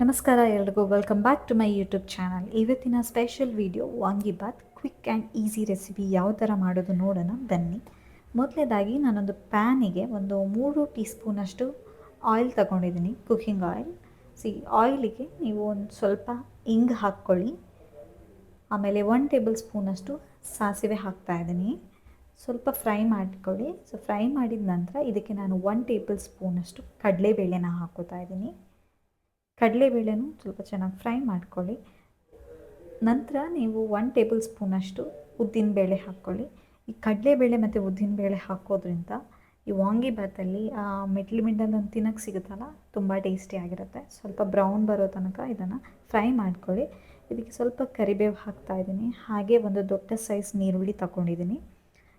ನಮಸ್ಕಾರ ಎಲ್ರಿಗೂ, welcome back to my YouTube channel. ಇವತ್ತಿನ special video vangibath quick and easy recipe ಯಾವ ಥರ ಮಾಡೋದು ನೋಡೋಣ ಬನ್ನಿ. ಮೊದಲನೇದಾಗಿ ನಾನೊಂದು ಪ್ಯಾನಿಗೆ ಒಂದು 3 ಟೀ ಸ್ಪೂನಷ್ಟು ಆಯಿಲ್ ತಗೊಂಡಿದ್ದೀನಿ, ಕುಕ್ಕಿಂಗ್ ಆಯಿಲ್. ಆಯಿಲಿಗೆ ನೀವು ಒಂದು ಸ್ವಲ್ಪ ಇಂಗು ಹಾಕ್ಕೊಳ್ಳಿ. ಆಮೇಲೆ 1 ಟೇಬಲ್ ಸ್ಪೂನಷ್ಟು ಸಾಸಿವೆ ಹಾಕ್ತಾಯಿದ್ದೀನಿ. ಸ್ವಲ್ಪ ಫ್ರೈ ಮಾಡಿಕೊಳ್ಳಿ. ಫ್ರೈ ಮಾಡಿದ ನಂತರ ಇದಕ್ಕೆ ನಾನು 1 ಟೇಬಲ್ ಸ್ಪೂನಷ್ಟು ಕಡಲೆಬೇಳೆನ ಹಾಕ್ಕೋತಾ ಇದ್ದೀನಿ. ಕಡಲೆಬೇಳೆನೂ ಸ್ವಲ್ಪ ಚೆನ್ನಾಗಿ ಫ್ರೈ ಮಾಡ್ಕೊಳ್ಳಿ. ನಂತರ ನೀವು 1 ಟೇಬಲ್ ಸ್ಪೂನಷ್ಟು ಉದ್ದಿನಬೇಳೆ ಹಾಕ್ಕೊಳ್ಳಿ. ಈ ಕಡಲೆಬೇಳೆ ಮತ್ತು ಉದ್ದಿನಬೇಳೆ ಹಾಕೋದ್ರಿಂದ ಈ ವಾಂಗಿಬಾತಲ್ಲಿ ಮಿಡ್ಲಲ್ಲಿ ತಿನ್ನೋಕ್ಕೆ ಸಿಗುತ್ತಲ್ಲ, ತುಂಬ ಟೇಸ್ಟಿಯಾಗಿರುತ್ತೆ. ಸ್ವಲ್ಪ ಬ್ರೌನ್ ಬರೋ ತನಕ ಇದನ್ನು ಫ್ರೈ ಮಾಡ್ಕೊಳ್ಳಿ. ಇದಕ್ಕೆ ಸ್ವಲ್ಪ ಕರಿಬೇವು ಹಾಕ್ತಾಯಿದ್ದೀನಿ. ಹಾಗೆ ಒಂದು ದೊಡ್ಡ ಸೈಜ್ ಈರುಳ್ಳಿ ತಗೊಂಡಿದ್ದೀನಿ.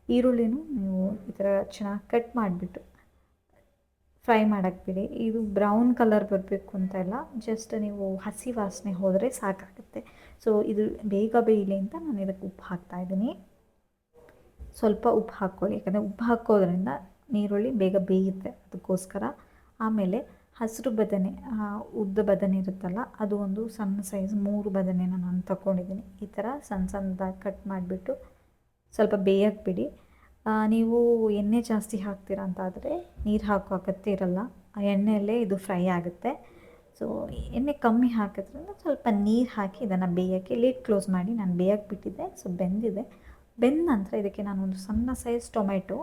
ಈರುಳ್ಳಿನೂ ನೀವು ಈ ಥರ ಚೆನ್ನಾಗಿ ಕಟ್ ಮಾಡಿಬಿಟ್ಟು ಫ್ರೈ ಮಾಡೋಕ್ಕೆ ಬಿಡಿ. ಇದು ಬ್ರೌನ್ ಕಲರ್ ಬರಬೇಕು ಅಂತ ಇಲ್ಲ, ಜಸ್ಟ್ ನೀವು ಹಸಿ ವಾಸನೆ ಹೋದರೆ ಸಾಕಾಗುತ್ತೆ. ಇದು ಬೇಗ ಬೇಯಲಿ ಅಂತ ನಾನು ಇದಕ್ಕೆ ಉಪ್ಪು ಹಾಕ್ತಾಯಿದ್ದೀನಿ. ಸ್ವಲ್ಪ ಉಪ್ಪು ಹಾಕ್ಕೊಳ್ಳಿ, ಯಾಕಂದರೆ ಉಪ್ಪು ಹಾಕೋದ್ರಿಂದ ಈರುಳ್ಳಿ ಬೇಗ ಬೇಯುತ್ತೆ, ಅದಕ್ಕೋಸ್ಕರ. ಆಮೇಲೆ ಹಸಿರು ಬದನೆ, ಉದ್ದ ಬದನೆ ಇರುತ್ತಲ್ಲ, ಅದು ಒಂದು ಸಣ್ಣ ಸೈಜ್ 3 ಬದನೆನ ನಾನು ತಗೊಂಡಿದ್ದೀನಿ. ಈ ಥರ ಸಣ್ಣದಾಗಿ ಕಟ್ ಮಾಡಿಬಿಟ್ಟು ಸ್ವಲ್ಪ ಬೇಯಕ್ಕೆ ಬಿಡಿ. ನೀವು ಎಣ್ಣೆ ಜಾಸ್ತಿ ಹಾಕ್ತೀರಾ ಅಂತಾದರೆ ನೀರು ಹಾಕೋ ಅಗತ್ಯ ಇರಲ್ಲ, ಆ ಎಣ್ಣೆಯಲ್ಲೇ ಇದು ಫ್ರೈ ಆಗುತ್ತೆ. ಎಣ್ಣೆ ಕಮ್ಮಿ ಹಾಕಿದ್ರಿಂದ ಸ್ವಲ್ಪ ನೀರು ಹಾಕಿ ಇದನ್ನು ಬೇಯೋಕ್ಕೆ ಲಿಡ್ ಕ್ಲೋಸ್ ಮಾಡಿ ನಾನು ಬೇಯಕ್ಕೆ ಬಿಟ್ಟಿದ್ದೆ. ಬೆಂದಿದೆ. ಬೆಂದ ನಂತರ ಇದಕ್ಕೆ ನಾನೊಂದು ಸಣ್ಣ ಸೈಜ್ ಟೊಮೆಟೊ,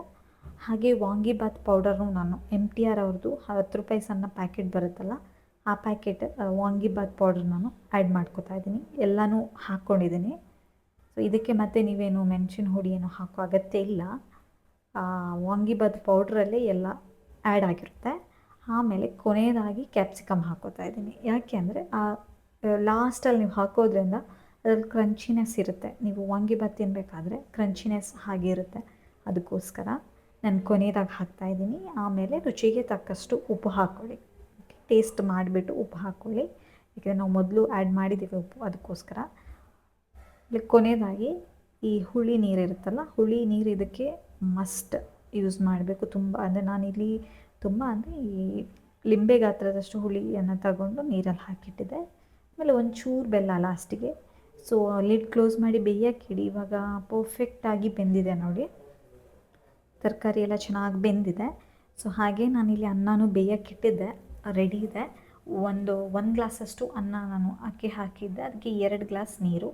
ಹಾಗೆ ವಾಂಗಿಬಾತ್ ಪೌಡರ್ನು ನಾನು MTR ಅವ್ರದ್ದು 10 ರೂಪಾಯಿ ಸಣ್ಣ ಪ್ಯಾಕೆಟ್ ಬರುತ್ತಲ್ಲ, ಆ ಪ್ಯಾಕೆಟ್ ವಾಂಗಿಬಾತ್ ಪೌಡರ್ ನಾನು ಆ್ಯಡ್ ಮಾಡ್ಕೋತಾ ಇದ್ದೀನಿ. ಎಲ್ಲನೂ ಹಾಕ್ಕೊಂಡಿದ್ದೀನಿ. ಇದಕ್ಕೆ ಮತ್ತೆ ನೀವೇನು ಮೆಣಸಿನ ಹುಡಿ ಏನೋ ಹಾಕೋ ಅಗತ್ಯ ಇಲ್ಲ, ವಾಂಗಿಬಾತ್ ಪೌಡ್ರಲ್ಲೇ ಎಲ್ಲ ಆ್ಯಡ್ ಆಗಿರುತ್ತೆ. ಆಮೇಲೆ ಕೊನೆಯದಾಗಿ ಕ್ಯಾಪ್ಸಿಕಮ್ ಹಾಕ್ಕೋತಾ ಇದ್ದೀನಿ. ಯಾಕೆ ಅಂದರೆ ಲಾಸ್ಟಲ್ಲಿ ನೀವು ಹಾಕೋದ್ರಿಂದ ಅದ್ರಲ್ಲಿ ಕ್ರಂಚಿನೆಸ್ ಇರುತ್ತೆ. ನೀವು ವಾಂಗಿಬಾತ್ ತಿನ್ನಬೇಕಾದ್ರೆ ಕ್ರಂಚಿನೆಸ್ ಹಾಗೆ ಇರುತ್ತೆ, ಅದಕ್ಕೋಸ್ಕರ ನಾನು ಕೊನೆಯದಾಗಿ ಹಾಕ್ತಾಯಿದ್ದೀನಿ. ಆಮೇಲೆ ರುಚಿಗೆ ತಕ್ಕಷ್ಟು ಉಪ್ಪು ಹಾಕ್ಕೊಳ್ಳಿ. ಟೇಸ್ಟ್ ಮಾಡಿಬಿಟ್ಟು ಉಪ್ಪು ಹಾಕ್ಕೊಳ್ಳಿ, ಯಾಕೆಂದರೆ ನಾವು ಮೊದಲು ಆ್ಯಡ್ ಮಾಡಿದ್ದೀವಿ ಉಪ್ಪು, ಅದಕ್ಕೋಸ್ಕರ. ಕೊನೆಯದಾಗಿ ಈ ಹುಳಿ ನೀರಿರುತ್ತಲ್ಲ, ಹುಳಿ ನೀರು ಇದಕ್ಕೆ ಮಸ್ಟ್ ಯೂಸ್ ಮಾಡಬೇಕು. ತುಂಬ ಅಂದರೆ ನಾನಿಲ್ಲಿ ತುಂಬ ಅಂದರೆ ಈ ಲಿಂಬೆ ಗಾತ್ರದಷ್ಟು ಹುಳಿಯನ್ನು ತಗೊಂಡು ನೀರಲ್ಲಿ ಹಾಕಿಟ್ಟಿದ್ದೆ. ಆಮೇಲೆ ಒಂಚೂರು ಬೆಲ್ಲ ಲಾಸ್ಟಿಗೆ. ಲಿಡ್ ಕ್ಲೋಸ್ ಮಾಡಿ ಬೇಯಕ್ಕಿಡಿ. ಇವಾಗ ಪರ್ಫೆಕ್ಟಾಗಿ ಬೆಂದಿದೆ ನೋಡಿ, ತರಕಾರಿ ಎಲ್ಲ ಚೆನ್ನಾಗಿ ಬೆಂದಿದೆ. ಹಾಗೆ ನಾನಿಲ್ಲಿ ಅನ್ನನೂ ಬೇಯಕ್ಕಿಟ್ಟಿದ್ದೆ, ರೆಡಿ ಇದೆ. ಒಂದು ಗ್ಲಾಸಷ್ಟು ಅನ್ನ ನಾನು ಅಕ್ಕಿ ಹಾಕಿದ್ದೆ, ಅದಕ್ಕೆ 2 ಗ್ಲಾಸ್ ನೀರು.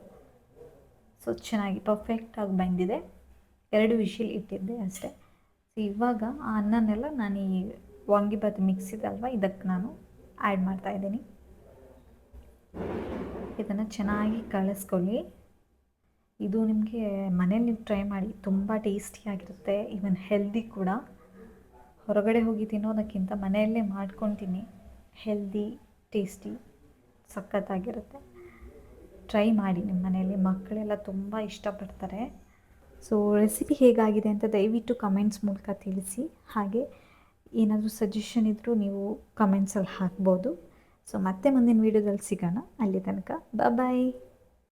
ಚೆನ್ನಾಗಿ ಪರ್ಫೆಕ್ಟಾಗಿ ಬಂದಿದೆ. 2 ವಿಶಿಲ್ ಇಟ್ಟಿದ್ದೆ ಅಷ್ಟೇ. ಇವಾಗ ಆ ಅನ್ನನೆಲ್ಲ ನಾನು ಈ ವಾಂಗಿಬಾತ್ ಮಿಕ್ಸ್ ಇದಲ್ವ, ಇದಕ್ಕೆ ನಾನು ಆ್ಯಡ್ ಮಾಡ್ತಾಯಿದ್ದೀನಿ. ಇದನ್ನು ಚೆನ್ನಾಗಿ ಕಳಿಸ್ಕೊಳ್ಳಿ. ಇದು ನಿಮಗೆ ಮನೇಲಿ ನೀವು ಟ್ರೈ ಮಾಡಿ, ತುಂಬ ಟೇಸ್ಟಿಯಾಗಿರುತ್ತೆ, ಈವನ್ ಹೆಲ್ದಿ ಕೂಡ. ಹೊರಗಡೆ ಹೋಗಿ ತಿನ್ನೋದಕ್ಕಿಂತ ಮನೆಯಲ್ಲೇ ಮಾಡ್ಕೊಂಡು ತಿನ್ನಿ, ಹೆಲ್ದಿ, ಟೇಸ್ಟಿ, ಸಖತ್ತಾಗಿರುತ್ತೆ. ಟ್ರೈ ಮಾಡಿ ನಿಮ್ಮ ಮನೆಯಲ್ಲಿ, ಮಕ್ಕಳೆಲ್ಲ ತುಂಬ ಇಷ್ಟಪಡ್ತಾರೆ. ರೆಸಿಪಿ ಹೇಗಾಗಿದೆ ಅಂತ ದಯವಿಟ್ಟು ಕಮೆಂಟ್ಸ್ ಮೂಲಕ ತಿಳಿಸಿ. ಹಾಗೆ ಏನಾದರೂ ಸಜೆಷನ್ ಇದ್ದರೂ ನೀವು ಕಮೆಂಟ್ಸಲ್ಲಿ ಹಾಕ್ಬೋದು. ಮತ್ತೆ ಮುಂದಿನ ವೀಡಿಯೋದಲ್ಲಿ ಸಿಗೋಣ. ಅಲ್ಲಿ ತನಕ ಬಾಯ್.